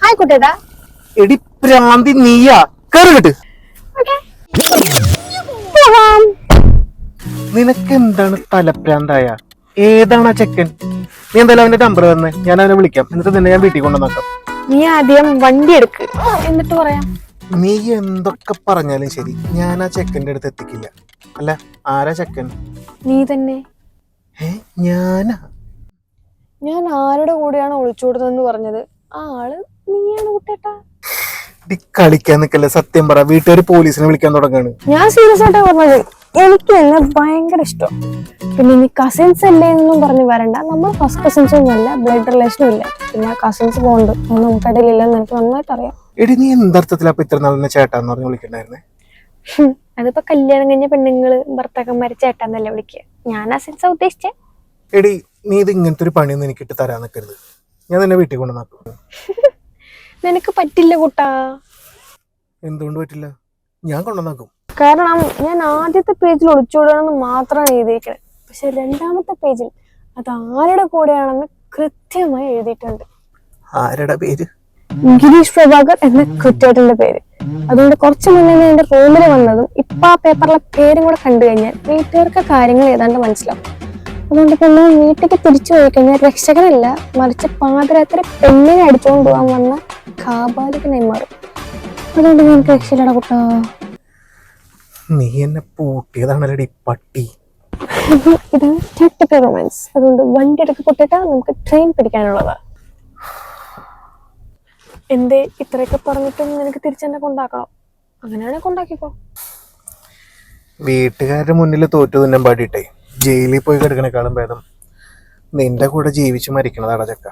ആയിക്കോട്ടെടാ. എടി പ്രാന്തി നീയാ കേറിട്ട്. നിനക്ക് എന്താണ് തലപ്രാന്തായ? ഏതാണ് ആ ചെക്കൻ? നീ എന്തായാലും അവന്റെ നമ്പർ തന്നെ, ഞാൻ അവനെ വിളിക്കാം. എന്നിട്ട് നിന്നെ ഞാൻ വീട്ടിൽ കൊണ്ടുവന്നാക്കാം. നീ ആദ്യം വണ്ടി എടുക്ക്, എന്നിട്ട് പറയാം. നീ എന്തൊക്കെ പറഞ്ഞാലും ശരി, ഞാൻ ആ ചെക്കൻ്റെ അടുത്ത് എത്തിക്കില്ല. അല്ല, ആരാ ചെക്കൻ? നീ തന്നെ. ഞാനാ? ഞാൻ ആരുടെ കൂടെയാണ് ഒളിച്ചോടുന്നതെന്ന് പറഞ്ഞത്? ആ ആള് നീയാണ് കുട്ടേട്ടാ. കളിക്കാൻ നിക്കല്ലേ, സത്യം പറ. വീട്ടുകാർ പോലീസിനെ വിളിക്കാൻ തുടങ്ങാണ്. ഞാൻ സീരിയസ് ആയിട്ടാ പറഞ്ഞത്. എനിക്ക് എന്നെ ഭയങ്കര ഇഷ്ടം. പിന്നെ ഇനി കസിൻസ് അല്ലേ എന്നൊന്നും പറഞ്ഞു വരണ്ട. നമ്മൾ ഫസ്റ്റ് കസിൻസും ഒന്നും അല്ല, ബ്ലഡ് റിലേഷനും ഇല്ല. പിന്നെ കസിൻസ് ബോണ്ട് ഒന്നും നമുക്കിടയിലില്ലെന്ന് എനിക്ക് നന്നായിട്ട് അറിയാം. എടി, നീ എന്തർത്ഥത്തിലാ ഇപ്പൊ ഇത്ര നാളിനെ ചേട്ടാന്ന് പറഞ്ഞ് വിളിക്കണ്ടായിരുന്നേ? അതിപ്പോ കല്യാണം കഴിഞ്ഞ പെണ്ണുങ്ങള് ഭർത്താക്കന്മാര് ചേട്ടാന്നല്ലേ വിളിക്കുക. ഞാൻ കസിൻസാ ഉദ്ദേശിച്ചേ. എടി, നീ ഇത് ഇങ്ങനത്തെ ഒരു പണിയൊന്നും എനിക്കിട്ട് തരാൻ നിൽക്കരുത്. ഞാൻ നിന്നെ വീട്ടിൽ കൊണ്ടുവന്നാക്കും. നിനക്ക് പറ്റില്ല കുട്ടാ. എന്തുകൊണ്ട് പറ്റില്ല? ഞാൻ കൊണ്ടുവന്നാക്കും. കാരണം ഞാൻ ആദ്യത്തെ പേജിൽ ഒളിച്ചോടണമെന്ന് മാത്രമാണ് എഴുതിയിരിക്കുന്നത്. പക്ഷെ രണ്ടാമത്തെ പേജിൽ അത് ആരുടെ കൂടെയാണെന്ന് കൃത്യമായി എഴുതിയിട്ടുണ്ട്. ആരുടെ പേര്? ഗിരീഷ് പ്രഭാകർ എന്ന കുറ്റേട്ടന്റെ പേര്. അതുകൊണ്ട് കുറച്ചു മുന്നേ എന്റെ റൂമിൽ വന്നതും ഇപ്പൊ ആ പേപ്പറിലെ പേരും കൂടെ കണ്ടു കഴിഞ്ഞാൽ വീട്ടുകാർക്ക് കാര്യങ്ങൾ ഏതാണ്ട് മനസ്സിലാവും. അതുകൊണ്ട് പിന്നെ വീട്ടിലേക്ക് തിരിച്ചു പോയി കഴിഞ്ഞാൽ രക്ഷകനല്ല, മറിച്ച് പാതിരാത്രി പെണ്ണിനെ അടിച്ചുകൊണ്ട് പോകാൻ വന്ന കാബാലികനായി മാറും. അതുകൊണ്ട് ഞങ്ങൾക്ക് രക്ഷയില്ലട കുട്ടാ. നീ എന്നെ പൂട്ടിയതാണല്ലേടി പട്ടി. ഇതാണ് ടാക്ടിക്കൽ റൊമാൻസ്. അതുകൊണ്ട് വണ്ടി എടുക്ക് പൊട്ടിട്ടാ നമുക്ക് ട്രെയിൻ പിടിക്കാനുള്ളതാ. എന്തേ ഇത്രയൊക്കെ പറഞ്ഞിട്ടും നിനക്ക് തിരിച്ചെന്നെ കൊണ്ടാക്കണം? അങ്ങനെയാണെങ്കിൽ കൊണ്ടാക്കിക്കോ. വീട്ടുകാരുടെ മുന്നിൽ തോറ്റു തിന്നാൻ പാടിയിട്ടേ ജയിലിൽ പോയി കിടക്കണേക്കാളും ഭേദം നിന്റെ കൂടെ ജീവിച്ചു മരിക്കണതാടാ ചക്ക.